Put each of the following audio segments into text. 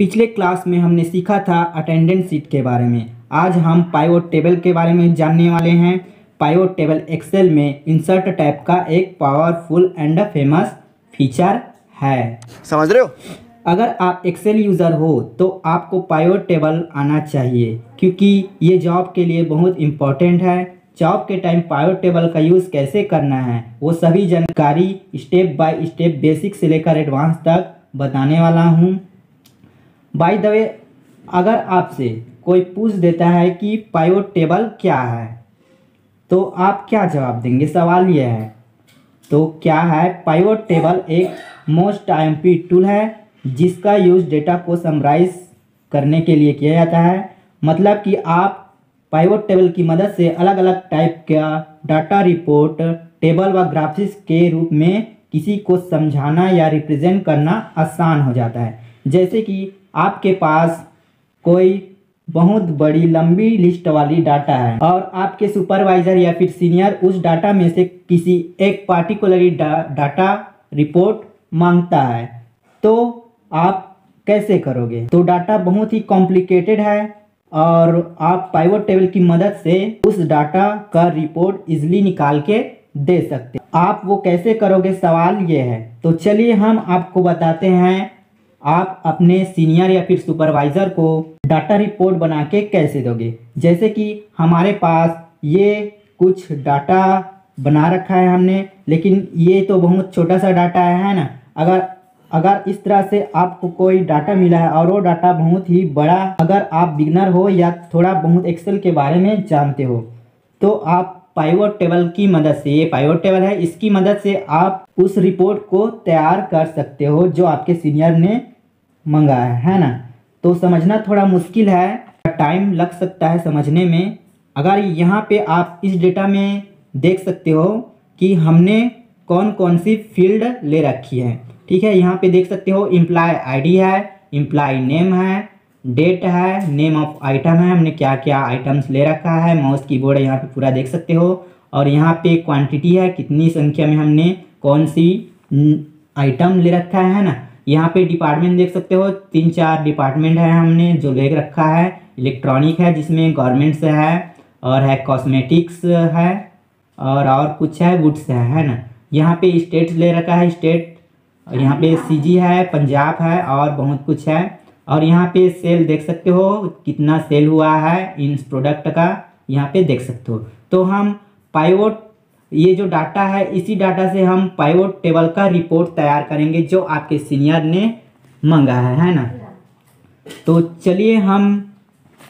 पिछले क्लास में हमने सीखा था अटेंडेंस शीट के बारे में। आज हम पाइवट टेबल के बारे में जानने वाले हैं। पाइवट टेबल एक्सेल में इंसर्ट टैब का एक पावरफुल एंड फेमस फीचर है। समझ रहे हो? अगर आप एक्सेल यूज़र हो तो आपको पाइवट टेबल आना चाहिए, क्योंकि ये जॉब के लिए बहुत इम्पोर्टेंट है। जॉब के टाइम पाइवट टेबल का यूज़ कैसे करना है वो सभी जानकारी स्टेप बाय स्टेप बेसिक से लेकर एडवांस तक बताने वाला हूँ। बाय द वे, अगर आपसे कोई पूछ देता है कि पाइवट टेबल क्या है तो आप क्या जवाब देंगे? सवाल यह है। तो क्या है पाइवट टेबल? एक मोस्ट आईएमपी टूल है जिसका यूज़ डेटा को समराइज करने के लिए किया जाता है। मतलब कि आप पाइवट टेबल की मदद से अलग अलग टाइप का डाटा रिपोर्ट, टेबल व ग्राफिक्स के रूप में किसी को समझाना या रिप्रेजेंट करना आसान हो जाता है। जैसे कि आपके पास कोई बहुत बड़ी लंबी लिस्ट वाली डाटा है और आपके सुपरवाइजर या फिर सीनियर उस डाटा में से किसी एक पार्टिकुलर डाटा रिपोर्ट मांगता है, तो आप कैसे करोगे? तो डाटा बहुत ही कॉम्प्लिकेटेड है और आप पाइवट टेबल की मदद से उस डाटा का रिपोर्ट इजीली निकाल के दे सकते हैं। आप वो कैसे करोगे? सवाल ये है। तो चलिए हम आपको बताते हैं आप अपने सीनियर या फिर सुपरवाइज़र को डाटा रिपोर्ट बना के कैसे दोगे। जैसे कि हमारे पास ये कुछ डाटा बना रखा है हमने, लेकिन ये तो बहुत छोटा सा डाटा है ना। अगर इस तरह से आपको कोई डाटा मिला है और वो डाटा बहुत ही बड़ा, अगर आप बिगनर हो या थोड़ा बहुत एक्सेल के बारे में जानते हो, तो आप पाइवट टेबल की मदद से, ये पाइवट टेबल है, इसकी मदद से आप उस रिपोर्ट को तैयार कर सकते हो जो आपके सीनियर ने मंगाया है ना। तो समझना थोड़ा मुश्किल है, टाइम लग सकता है समझने में। अगर यहाँ पे आप इस डेटा में देख सकते हो कि हमने कौन कौन सी फील्ड ले रखी है। ठीक है, यहाँ पे देख सकते हो एम्प्लॉय आईडी है, एम्प्लॉय नेम है, डेट है, नेम ऑफ आइटम है, हमने क्या क्या आइटम्स ले रखा है, माउस कीबोर्ड है, यहाँ पे पूरा देख सकते हो। और यहाँ पे क्वांटिटी है, कितनी संख्या में हमने कौन सी आइटम ले रखा है ना। यहाँ पे डिपार्टमेंट देख सकते हो, 3-4 डिपार्टमेंट है हमने जो ले रखा है। इलेक्ट्रॉनिक है जिसमें गारमेंट्स है, और है कॉस्मेटिक्स है, और कुछ है वुड्स है ना। यहाँ पे स्टेट ले रखा है, स्टेट, और यहाँ पे सीजी है, पंजाब है, और बहुत कुछ है। और यहाँ पे सेल देख सकते हो कितना सेल हुआ है इन प्रोडक्ट का, यहाँ पे देख सकते हो। तो हम पाइवट, ये जो डाटा है, इसी डाटा से हम पाइवट टेबल का रिपोर्ट तैयार करेंगे जो आपके सीनियर ने मंगाया है ना। तो चलिए हम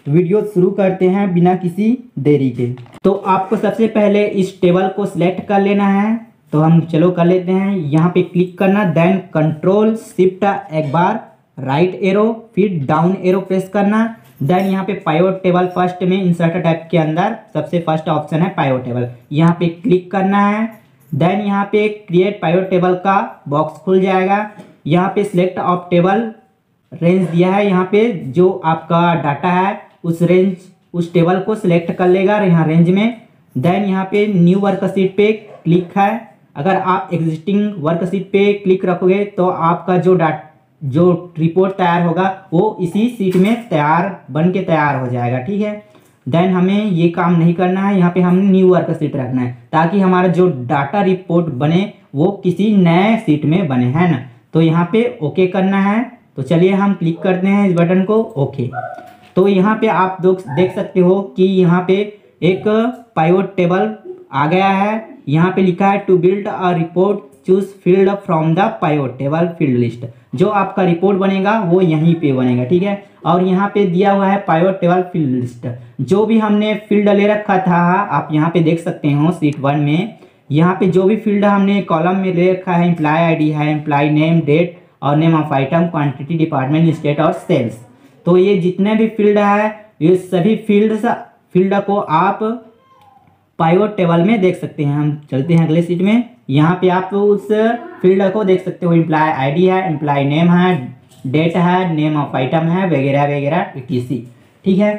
वीडियो शुरू करते हैं बिना किसी देरी के। तो आपको सबसे पहले इस टेबल को सिलेक्ट कर लेना है, तो हम चलो कर लेते हैं। यहाँ पे क्लिक करना, देन कंट्रोल शिफ्ट एक बार राइट एरो, फिर डाउन एरो प्रेस करना। देन यहाँ पे पाइवट टेबल फर्स्ट में इंसर्ट टैब के अंदर सबसे फर्स्ट ऑप्शन है पाइवट टेबल, यहाँ पे क्लिक करना है। देन यहाँ पे क्रिएट पाइवट टेबल का बॉक्स खुल जाएगा। यहाँ पे सिलेक्ट ऑफ टेबल रेंज दिया है, यहाँ पे जो आपका डाटा है उस रेंज, उस टेबल को सिलेक्ट कर लेगा यहाँ रेंज में। देन यहाँ पे न्यू वर्कशीट पे क्लिक है। अगर आप एग्जिस्टिंग वर्कशीट पे क्लिक रखोगे तो आपका जो रिपोर्ट तैयार होगा वो इसी सीट में बन के तैयार हो जाएगा। ठीक है, देन हमें ये काम नहीं करना है, यहाँ पे हमने न्यू वर्कशीट रखना है ताकि हमारा जो डाटा रिपोर्ट बने वो किसी नए सीट में बने, है ना। तो यहाँ पे ओके करना है। तो चलिए हम क्लिक करते हैं इस बटन को, ओके। तो यहाँ पे आप देख सकते हो कि यहाँ पे एक पाइवट टेबल आ गया है। यहाँ पे लिखा है to build a report choose field from the pivot table field list. जो आपका रिपोर्ट बनेगा वो यहीं पे बनेगा। ठीक है, और यहाँ पे दिया हुआ है पाइवट टेबल फील्ड लिस्ट। जो भी हमने फील्ड ले रखा था, आप यहाँ पे देख सकते हो शीट 1 में, यहाँ पे जो भी फील्ड हमने कॉलम में ले रखा है, एम्प्लॉय आईडी है, एम्प्लॉय नेम, डेट और name of item, quantity, department, state और सेल्स। तो ये जितने भी फील्ड है, ये सभी फील्ड को आप पाइवट टेबल में देख सकते हैं। हम चलते हैं अगले शीट में। यहाँ पे आप उस फील्ड को देख सकते हो, एम्प्लॉय आईडी है, एम्प्लॉय नेम है, डेट है, नेम ऑफ आइटम है, वगैरह वगैरह etc। ठीक है,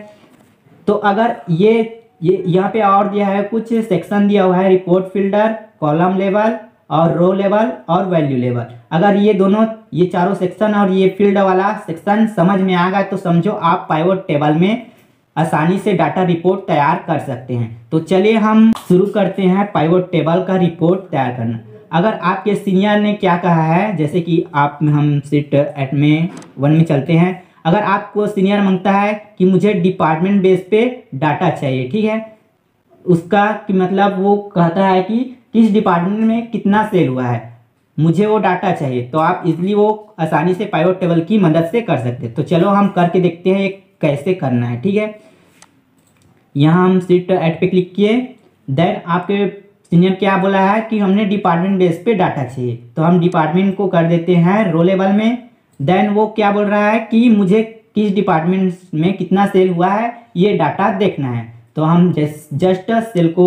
तो अगर ये यहाँ पे और दिया है, कुछ सेक्शन दिया हुआ है, रिपोर्ट फिल्टर, कॉलम लेवल और रो लेवल और वैल्यू लेवल। अगर ये दोनों ये चारों सेक्शन और ये फील्ड वाला सेक्शन समझ में आ गया तो समझो आप पाइवट टेबल में आसानी से डाटा रिपोर्ट तैयार कर सकते हैं। तो चलिए हम शुरू करते हैं पाइवट टेबल का रिपोर्ट तैयार करना। अगर आपके सीनियर ने क्या कहा है, जैसे कि आप हम सीट एट में 1 में चलते हैं। अगर आपको सीनियर मांगता है कि मुझे डिपार्टमेंट बेस पे डाटा चाहिए, ठीक है, उसका कि मतलब वो कहता है कि किस डिपार्टमेंट में कितना सेल हुआ है, मुझे वो डाटा चाहिए, तो आप इजीली वो आसानी से पाइवट टेबल की मदद से कर सकते हैं। तो चलो हम करके देखते हैं ये कैसे करना है, ठीक है। यहाँ हम सीट ऐड पे क्लिक किए, देन आपके सीनियर क्या बोला है कि हमने डिपार्टमेंट बेस पे डाटा चाहिए, तो हम डिपार्टमेंट को कर देते हैं रो लेवल में। देन वो क्या बोल रहा है कि मुझे किस डिपार्टमेंट में कितना सेल हुआ है ये डाटा देखना है, तो हम जस्ट सेल को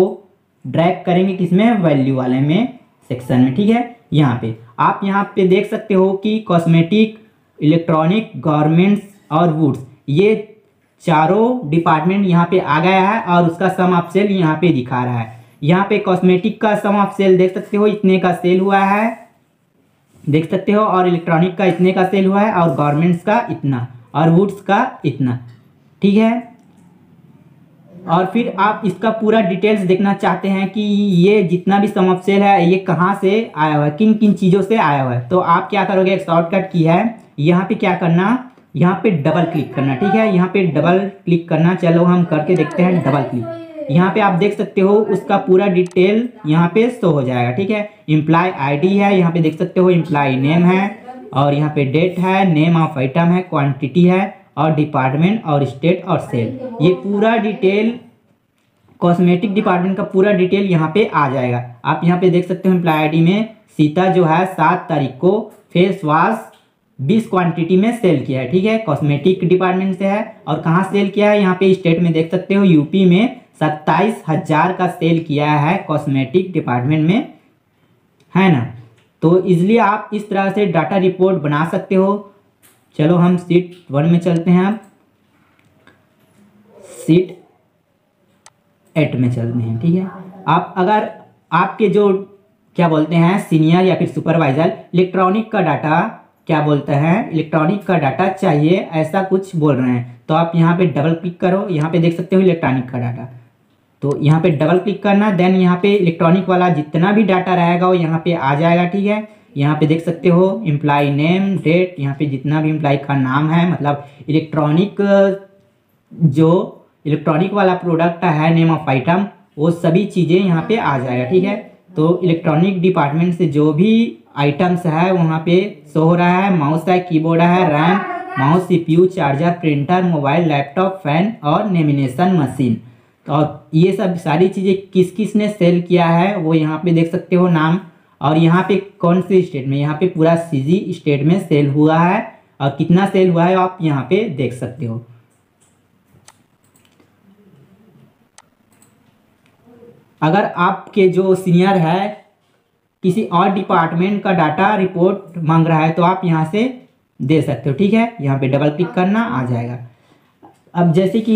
ड्रैग करेंगे किसमें, वैल्यू वाले में सेक्शन में, ठीक है। यहाँ पे आप यहाँ पे देख सकते हो कि कॉस्मेटिक, इलेक्ट्रॉनिक, गारमेंट्स और वुड्स, ये चारों डिपार्टमेंट यहाँ पे आ गया है और उसका सम ऑफ सेल यहाँ पे दिखा रहा है। यहाँ पे कॉस्मेटिक का सम ऑफ सेल देख सकते हो, इतने का सेल हुआ है, देख सकते हो, और इलेक्ट्रॉनिक का इतने का सेल हुआ है, और गारमेंट्स का इतना, और वुड्स का इतना, ठीक है। और फिर आप इसका पूरा डिटेल्स देखना चाहते हैं कि ये जितना भी सम ऑफ सेल है ये कहाँ से आया हुआ है, किन किन चीज़ों से आया हुआ है, तो आप क्या करोगे, एक शॉर्टकट की है, यहाँ पे क्या करना, यहाँ पे डबल क्लिक करना, ठीक है। यहाँ पे डबल क्लिक करना, चलो हम करके देखते हैं डबल क्लिक। यहाँ पे आप देख सकते हो उसका पूरा डिटेल यहाँ पे शो हो जाएगा, ठीक है। एम्प्लॉय आईडी है, यहाँ पे देख सकते हो, एम्प्लॉय नेम है, और यहाँ पे डेट है, नेम ऑफ आइटम है, क्वांटिटी है, और डिपार्टमेंट और स्टेट और सेल, ये पूरा डिटेल कॉस्मेटिक डिपार्टमेंट का पूरा डिटेल यहाँ पे आ जाएगा। आप यहाँ पे देख सकते हो एम्प्लॉय आईडी में सीता जो है 7 तारीख को फेस वॉश 20 क्वांटिटी में सेल किया है, ठीक है, कॉस्मेटिक डिपार्टमेंट से है। और कहाँ सेल किया है, यहाँ पे स्टेट में देख सकते हो यूपी में 27,000 का सेल किया है कॉस्मेटिक डिपार्टमेंट में, है ना। तो इसलिए आप इस तरह से डाटा रिपोर्ट बना सकते हो। चलो हम सीट 1 में चलते हैं, अब सीट 8 में चलते हैं, ठीक है। आप अगर आपके जो क्या बोलते हैं सीनियर या फिर सुपरवाइजर इलेक्ट्रॉनिक का डाटा क्या बोलते हैं, इलेक्ट्रॉनिक का डाटा चाहिए ऐसा कुछ बोल रहे हैं, तो आप यहाँ पे डबल क्लिक करो, यहाँ पे देख सकते हो इलेक्ट्रॉनिक का डाटा, तो यहाँ पे डबल क्लिक करना, देन यहाँ पे इलेक्ट्रॉनिक वाला जितना भी डाटा रहेगा वो यहाँ पे आ जाएगा, ठीक है। यहाँ पे देख सकते हो एम्प्लॉय नेम, डेट, यहाँ पे जितना भी एम्प्लॉय का नाम है, मतलब इलेक्ट्रॉनिक जो इलेक्ट्रॉनिक वाला प्रोडक्ट है, नेम ऑफ आइटम, वो सभी चीज़ें यहाँ पे आ जाएगा, ठीक है। तो इलेक्ट्रॉनिक डिपार्टमेंट से जो भी आइटम्स है वहाँ पे शो हो रहा है, माउस है, कीबोर्ड है, RAM, mouse, CPU, charger, printer, mobile, laptop, fan और लेमिनेशन मशीन, और ये सब सारी चीज़ें किस किस ने सेल किया है वो यहाँ पे देख सकते हो नाम, और यहाँ पे कौन सी स्टेट में, यहाँ पे पूरा सीजी स्टेट में सेल हुआ है, और कितना सेल हुआ है आप यहाँ पे देख सकते हो। अगर आपके जो सीनियर है किसी और डिपार्टमेंट का डाटा रिपोर्ट मांग रहा है तो आप यहाँ से दे सकते हो, ठीक है। यहाँ पे डबल क्लिक करना, आ जाएगा। अब जैसे कि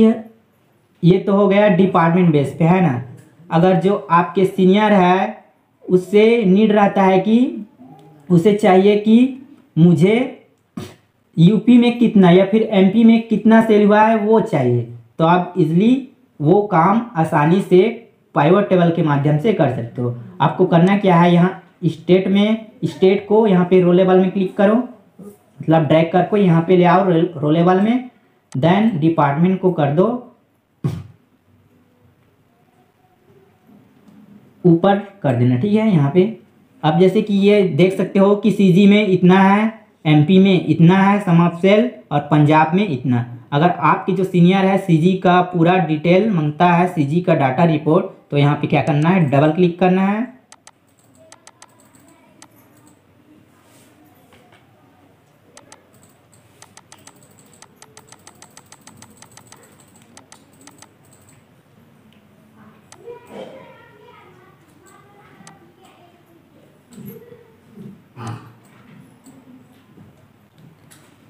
ये तो हो गया डिपार्टमेंट बेस पे, है ना। अगर जो आपके सीनियर है उससे नीड रहता है कि उसे चाहिए कि मुझे यूपी में कितना या फिर एमपी में कितना सेल हुआ है वो चाहिए, तो आप इजली वो काम आसानी से पाइवट टेबल के माध्यम से कर सकते हो। आपको करना क्या है, यहाँ स्टेट में, स्टेट को यहाँ पे रो लेवल में क्लिक करो, मतलब ड्रैग करके यहाँ पे ले आओ रो लेवल में, देन डिपार्टमेंट को कर दो ऊपर कर देना, ठीक है, यहाँ पे। अब जैसे कि ये देख सकते हो कि सीजी में इतना है, एमपी में इतना है सम ऑफ सेल, और पंजाब में इतना। अगर आपकी जो सीनियर है सीजी का पूरा डिटेल मांगता है, सीजी का डाटा रिपोर्ट, तो यहाँ पे क्या करना है, डबल क्लिक करना है,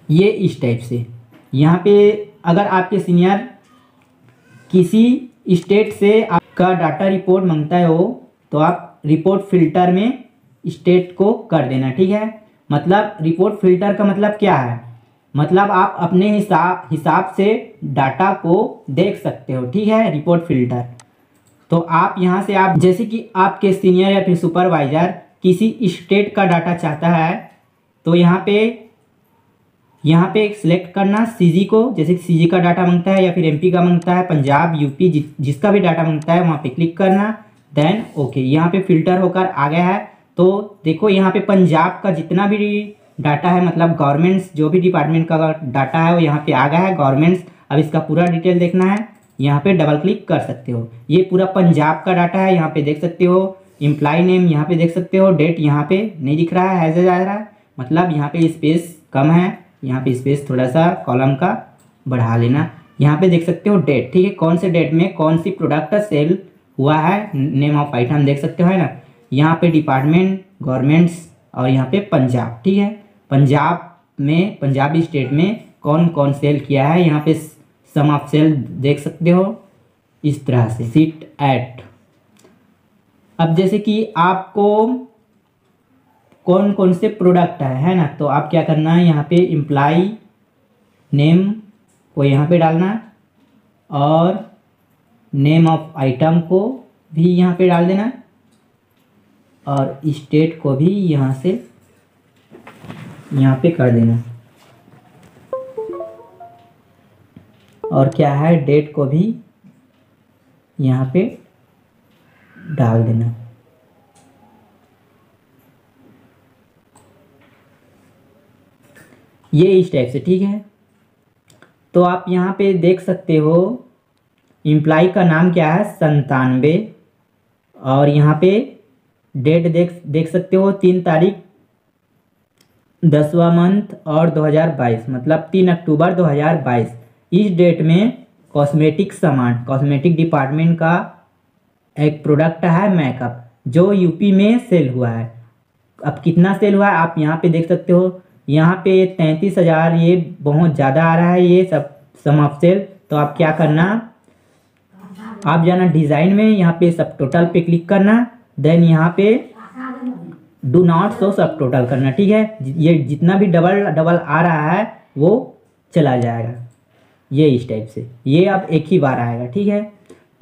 ये इस टाइप से। यहाँ पे अगर आपके सीनियर किसी स्टेट से आपका डाटा रिपोर्ट मांगता है हो, तो आप रिपोर्ट फिल्टर में स्टेट को कर देना, ठीक है। मतलब रिपोर्ट फिल्टर का मतलब क्या है, मतलब आप अपने हिसाब से डाटा को देख सकते हो, ठीक है। रिपोर्ट फिल्टर तो आप यहाँ से आप जैसे कि आपके सीनियर या फिर सुपरवाइजर किसी स्टेट का डाटा चाहता है तो यहाँ पे सिलेक्ट करना सीजी को, जैसे कि सीजी का डाटा मांगता है या फिर एमपी का मांगता है, पंजाब यूपी जिसका भी डाटा मांगता है वहाँ पे क्लिक करना, देन ओके। यहाँ पे फिल्टर होकर आ गया है। तो देखो यहाँ पे पंजाब का जितना भी डाटा है, मतलब गवर्नमेंट्स जो भी डिपार्टमेंट का डाटा है वो यहाँ पे आ गया है गवर्नमेंट्स। अब इसका पूरा डिटेल देखना है, यहाँ पे डबल क्लिक कर सकते हो। ये पूरा पंजाब का डाटा है, यहाँ पे देख सकते हो। एम्प्लॉय नेम यहाँ पे देख सकते हो, डेट यहाँ पे नहीं दिख रहा है, एज आ रहा है, मतलब यहाँ पे स्पेस कम है, यहाँ पे स्पेस थोड़ा सा कॉलम का बढ़ा लेना। यहाँ पे देख सकते हो डेट, ठीक है, कौन से डेट में कौन सी प्रोडक्ट सेल हुआ है, नेम ऑफ आइटम देख सकते हो, है ना। यहाँ पे डिपार्टमेंट, गवर्नमेंट्स और यहाँ पे पंजाब, ठीक है। पंजाब स्टेट में कौन कौन सेल किया है, यहाँ पे सम ऑफ सेल देख सकते हो इस तरह से। सीट एट, अब जैसे कि आपको कौन कौन से प्रोडक्ट है ना, तो आप क्या करना है, यहाँ पे एम्प्लॉय नेम को यहाँ पे डालना और नेम ऑफ आइटम को भी यहाँ पे डाल देना और स्टेट को भी यहाँ से यहाँ पे कर देना और क्या है, डेट को भी यहाँ पे डाल देना। ये इस टाइप से, ठीक है। तो आप यहाँ पे देख सकते हो एम्प्लॉय का नाम क्या है, 97, और यहाँ पे डेट देख सकते हो 3 तारीख 10वां मंथ और 2022, मतलब 3 अक्टूबर 2022। इस डेट में कॉस्मेटिक डिपार्टमेंट का एक प्रोडक्ट है मेकअप, जो यूपी में सेल हुआ है। अब कितना सेल हुआ है आप यहाँ पे देख सकते हो, यहाँ पे 33,000, ये बहुत ज़्यादा आ रहा है ये सब सम ऑफ सेल। तो आप क्या करना, आप जाना डिज़ाइन में, यहाँ पे सब टोटल पे क्लिक करना, देन यहाँ पे डू नॉट शो सब टोटल करना, ठीक है। ये जितना भी डबल आ रहा है वो चला जाएगा, ये इस टाइप से, ये अब एक ही बार आएगा, ठीक है।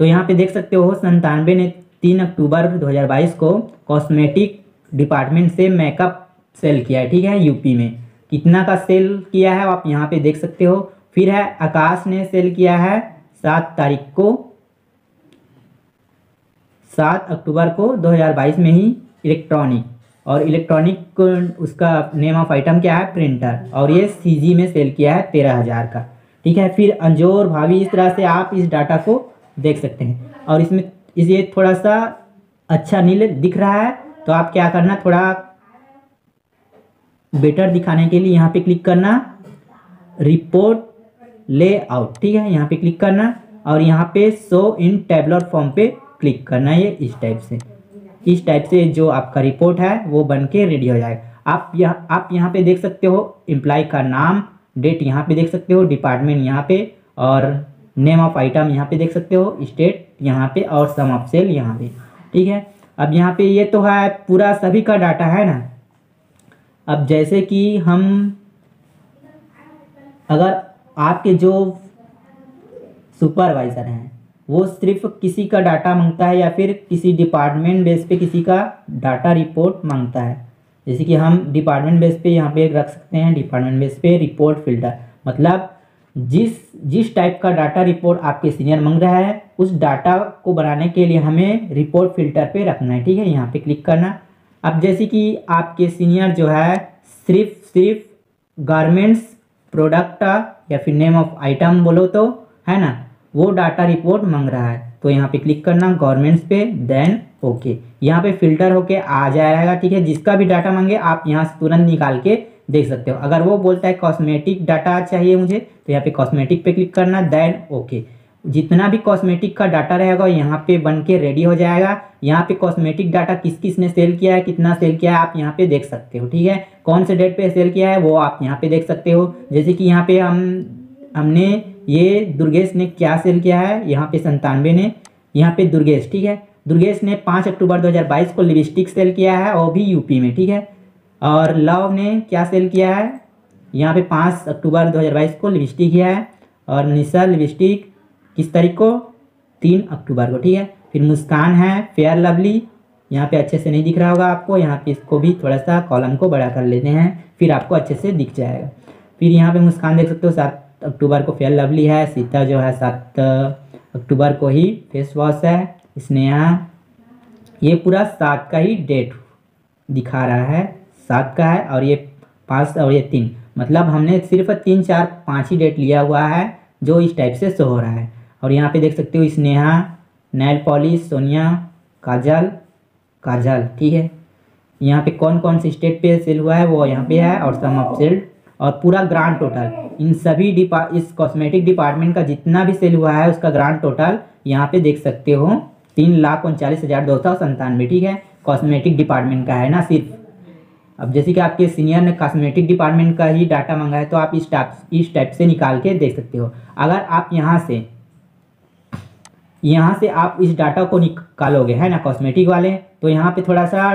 तो यहाँ पे देख सकते हो 97 ने 3 अक्टूबर 2022 को कॉस्मेटिक डिपार्टमेंट से मेकअप सेल किया है, ठीक है। यूपी में कितना का सेल किया है आप यहाँ पे देख सकते हो। फिर है आकाश ने सेल किया है 7 अक्टूबर को 2022 में ही इलेक्ट्रॉनिक उसका नेम ऑफ आइटम क्या है, प्रिंटर, और ये सीजी में सेल किया है 13,000 का, ठीक है। फिर अंजोर भाभी, इस तरह से आप इस डाटा को देख सकते हैं। और इसमें ये थोड़ा सा अच्छा नहीं दिख रहा है तो आप क्या करना, थोड़ा बेटर दिखाने के लिए यहाँ पे क्लिक करना, रिपोर्ट लेआउट, ठीक है, यहाँ पे क्लिक करना और यहाँ पे शो इन टेबलर फॉर्म पे क्लिक करना। ये इस टाइप से जो आपका रिपोर्ट है वो बन के रेडी हो जाएगा। आप यहाँ पे देख सकते हो एम्प्लॉय का नाम, डेट यहाँ पे देख सकते हो, डिपार्टमेंट यहाँ पे, और नेम ऑफ आइटम यहाँ पे देख सकते हो, स्टेट यहाँ पे, और सम ऑफ सेल यहाँ पे, ठीक है। अब यहाँ पे ये तो है पूरा सभी का डाटा है ना। अब जैसे कि हम अगर आपके जो सुपरवाइज़र हैं वो सिर्फ किसी का डाटा मांगता है या फिर किसी डिपार्टमेंट बेस पे किसी का डाटा रिपोर्ट मांगता है, जैसे कि हम डिपार्टमेंट बेस पे यहाँ पे रख सकते हैं, डिपार्टमेंट बेस पे रिपोर्ट फिल्टर, मतलब जिस टाइप का डाटा रिपोर्ट आपके सीनियर मांग रहा है उस डाटा को बनाने के लिए हमें रिपोर्ट फिल्टर पे रखना है, ठीक है। यहाँ पे क्लिक करना। अब जैसे कि आपके सीनियर जो है सिर्फ गारमेंट्स प्रोडक्ट या फिर नेम ऑफ आइटम बोलो तो, है ना, वो डाटा रिपोर्ट मांग रहा है, तो यहाँ पे क्लिक करना गवर्नमेंट्स पे, देन ओके। यहाँ पे फिल्टर होके आ जाएगा, ठीक है। जिसका भी डाटा मांगे आप यहाँ से तुरंत निकाल के देख सकते हो। अगर वो बोलता है कॉस्मेटिक डाटा चाहिए मुझे, तो यहाँ पे कॉस्मेटिक पे क्लिक करना, देन ओके। जितना भी कॉस्मेटिक का डाटा रहेगा यहाँ पे बन के रेडी हो जाएगा। यहाँ पे कॉस्मेटिक डाटा किस ने सेल किया है, कितना सेल किया है, आप यहाँ पे देख सकते हो, ठीक है। कौन से डेट पे सेल किया है वो आप यहाँ पे देख सकते हो। जैसे कि यहाँ पे हमने ये दुर्गेश ने क्या सेल किया है, यहाँ पे 97 ने, यहाँ पे दुर्गेश, ठीक है। दुर्गेश ने 5 अक्टूबर 2022 को लिपस्टिक सेल किया है, और भी यूपी में, ठीक है। और लव ने क्या सेल किया है, यहाँ पे 5 अक्टूबर 2022 को लिपस्टिक किया है, और निशा लिपस्टिक किस तारीख को, 3 अक्टूबर को, ठीक है। फिर मुस्कान है फेयर लवली, यहाँ पे अच्छे से नहीं दिख रहा होगा आपको, यहाँ पे इसको भी थोड़ा सा कॉलम को बड़ा कर लेते हैं, फिर आपको अच्छे से दिख जाएगा। फिर यहाँ पे मुस्कान देख सकते हो 7 अक्टूबर को फेयर लवली है, सीता जो है 7 अक्टूबर को ही फेस वॉश है, स्नेहा, ये पूरा 7 का ही डेट दिखा रहा है, 7 का है, और ये 5 और ये 3, मतलब हमने सिर्फ 3 4 5 ही डेट लिया हुआ है जो इस टाइप से शो हो रहा है। और यहाँ पे देख सकते हो स्नेहा, नेल पॉलिश, सोनिया, काजल, ठीक है। यहाँ पे कौन कौन सी स्टेट पे सेल हुआ है वो यहाँ पे है, और सम ऑफ सेल, और पूरा ग्रांड टोटल इन सभी इस कॉस्मेटिक डिपार्टमेंट का जितना भी सेल हुआ है उसका ग्रांड टोटल यहाँ पे देख सकते हो 3,39,297, ठीक है। कॉस्मेटिक डिपार्टमेंट का है ना सिर्फ। अब जैसे कि आपके सीनियर ने कॉस्मेटिक डिपार्टमेंट का ही डाटा मांगा है तो आप इस टाइप से निकाल के देख सकते हो। अगर आप यहाँ से आप इस डाटा को निकालोगे है ना कॉस्मेटिक वाले, तो यहाँ पे थोड़ा सा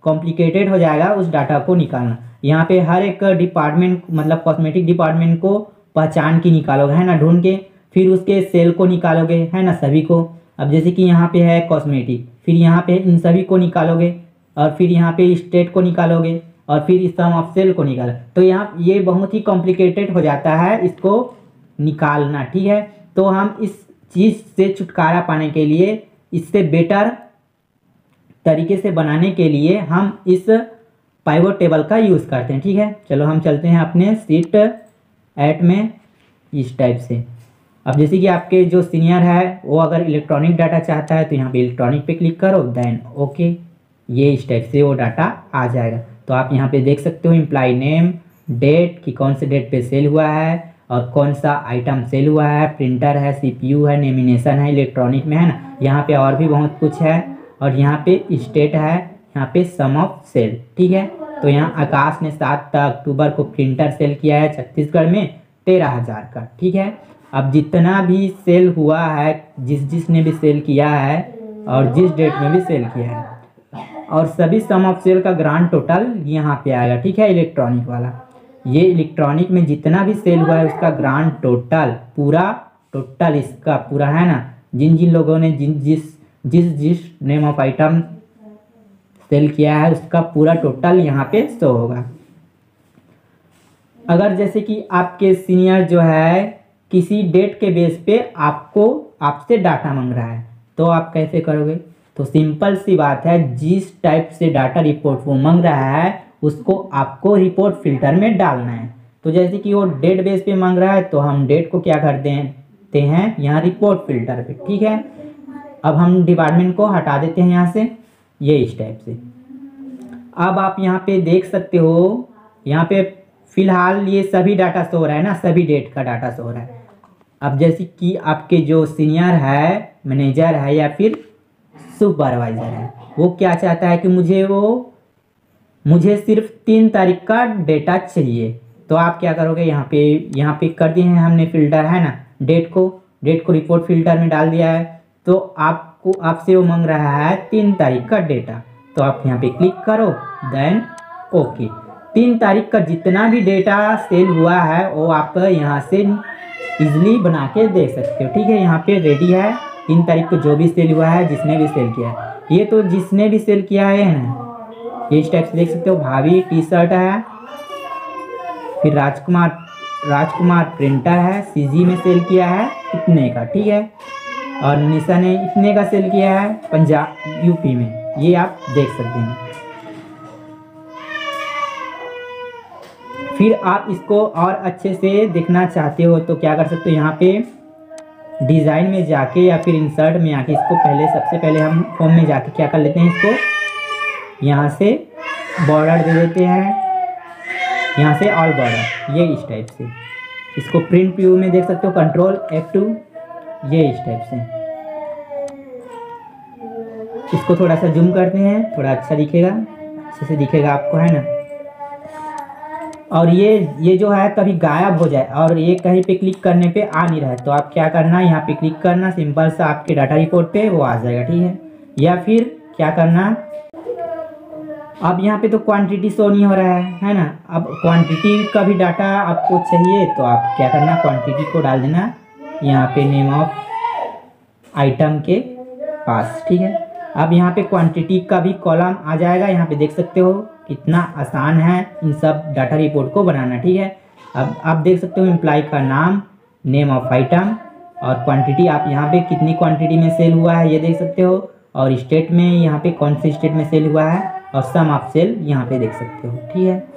कॉम्प्लिकेटेड हो जाएगा उस डाटा को निकालना। यहाँ पे हर एक डिपार्टमेंट मतलब कॉस्मेटिक डिपार्टमेंट को पहचान की निकालोगे है ना, ढूंढ के, फिर उसके सेल को निकालोगे है ना सभी को। अब जैसे कि यहाँ पे है कॉस्मेटिक, फिर यहाँ पे इन सभी को निकालोगे, और फिर यहाँ पे स्टेट को निकालोगे, और फिर इस सम ऑफ सेल को निकालो, तो यहाँ ये बहुत ही कॉम्प्लिकेटेड हो जाता है इसको निकालना, ठीक है। तो हम इस चीज़ से छुटकारा पाने के लिए, इससे बेटर तरीके से बनाने के लिए हम इस पाइवट टेबल का यूज़ करते हैं, ठीक है। चलो हम चलते हैं अपने सीट 8 में इस टाइप से। अब जैसे कि आपके जो सीनियर है वो अगर इलेक्ट्रॉनिक डाटा चाहता है तो यहाँ पे इलेक्ट्रॉनिक पे क्लिक करो, देन ओके, ये इस टाइप से वो डाटा आ जाएगा। तो आप यहाँ पे देख सकते हो एम्प्लॉय नेम, डेट कि कौन से डेट पे सेल हुआ है और कौन सा आइटम सेल हुआ है, प्रिंटर है, सीपीयू है, नेमिनेशन है, इलेक्ट्रॉनिक में है ना। यहाँ पे और भी बहुत कुछ है, और यहाँ पे स्टेट है, यहाँ पे सम ऑफ सेल, ठीक है। तो यहाँ आकाश ने 7 अक्टूबर को प्रिंटर सेल किया है छत्तीसगढ़ में 13,000 का, ठीक है। अब जितना भी सेल हुआ है, जिसने भी सेल किया है और जिस डेट में भी सेल किया है, और सभी सम ऑफ सेल का ग्रांड टोटल यहाँ पे आएगा, ठीक है। इलेक्ट्रॉनिक वाला, ये इलेक्ट्रॉनिक में जितना भी सेल हुआ है उसका ग्रांड टोटल, पूरा टोटल इसका पूरा है ना, जिन जिन लोगों ने जिस नेम ऑफ आइटम सेल किया है उसका पूरा टोटल यहाँ पे शो होगा। अगर जैसे कि आपके सीनियर जो है किसी डेट के बेस पे आपसे डाटा मांग रहा है तो आप कैसे करोगे, तो सिंपल सी बात है, जिस टाइप से डाटा रिपोर्ट वो मांग रहा है उसको आपको रिपोर्ट फिल्टर में डालना है। तो जैसे कि वो डेट बेस पे मांग रहा है तो हम डेट को क्या कर देते हैं यहाँ रिपोर्ट फिल्टर पे, ठीक है। अब हम डिपार्टमेंट को हटा देते हैं यहाँ से, ये इस टाइप से। अब आप यहाँ पे देख सकते हो, यहाँ पे फिलहाल ये सभी डाटा शो हो रहा है ना, सभी डेट का डाटा शो हो रहा है। अब जैसे कि आपके जो सीनियर है, मैनेजर है या फिर सुपरवाइजर है, वो क्या चाहता है कि मुझे सिर्फ 3 तारीख का डेटा चाहिए, तो आप क्या करोगे, यहाँ पे कर दिए हैं हमने फिल्टर है ना, डेट को रिपोर्ट फिल्टर में डाल दिया है। तो आपसे वो मांग रहा है 3 तारीख का डेटा, तो आप यहाँ पे क्लिक करो, देन ओके। 3 तारीख का जितना भी डेटा सेल हुआ है वो आप यहाँ से इजीली बना के देख सकते हो, ठीक है। यहाँ पे रेडी है 3 तारीख को जो भी सेल हुआ है, जिसने भी सेल किया है, ये तो जिसने भी सेल किया है ना, ये इस टाइप से देख सकते हो। भाभी टी शर्ट है, फिर राजकुमार प्रिंटर है, सीजी में सेल किया है इतने का, ठीक है। और निशा ने इतने का सेल किया है पंजाब यूपी में, ये आप देख सकते हैं। फिर आप इसको और अच्छे से देखना चाहते हो तो क्या कर सकते हो, यहाँ पे डिज़ाइन में जाके या फिर इंसर्ट में आके इसको सबसे पहले हम फॉर्म में जाके क्या कर लेते हैं, इसको यहाँ से बॉर्डर दे देते हैं, यहाँ से ऑल बॉर्डर, ये इस टाइप से। इसको प्रिंट व्यू में देख सकते हो, कंट्रोल F2, ये इस टाइप से। इसको थोड़ा सा जूम करते हैं, थोड़ा अच्छा दिखेगा, अच्छे से दिखेगा आपको है ना। और ये जो है कभी गायब हो जाए और ये कहीं पे क्लिक करने पे आ नहीं रहा है, तो आप क्या करना, यहाँ पे क्लिक करना, सिंपल सा आपके डाटा रिपोर्ट पे वो आ जाएगा, ठीक है। या फिर क्या करना, अब यहाँ पे तो क्वांटिटी शो नहीं हो रहा है ना। अब क्वांटिटी का भी डाटा आपको चाहिए तो आप क्या करना, क्वांटिटी को डाल देना यहाँ पे नेम ऑफ आइटम के पास, ठीक है। अब यहाँ पे क्वांटिटी का भी कॉलम आ जाएगा, यहाँ पे देख सकते हो कितना आसान है इन सब डाटा रिपोर्ट को बनाना, ठीक है। अब आप देख सकते हो एम्प्लॉय का नाम, नेम ऑफ आइटम और क्वांटिटी, आप यहाँ पे कितनी क्वांटिटी में सेल हुआ है ये देख सकते हो, और स्टेट में यहाँ पे कौन सी स्टेट में सेल हुआ है, और सम ऑफ सेल यहाँ पे देख सकते हो, ठीक है।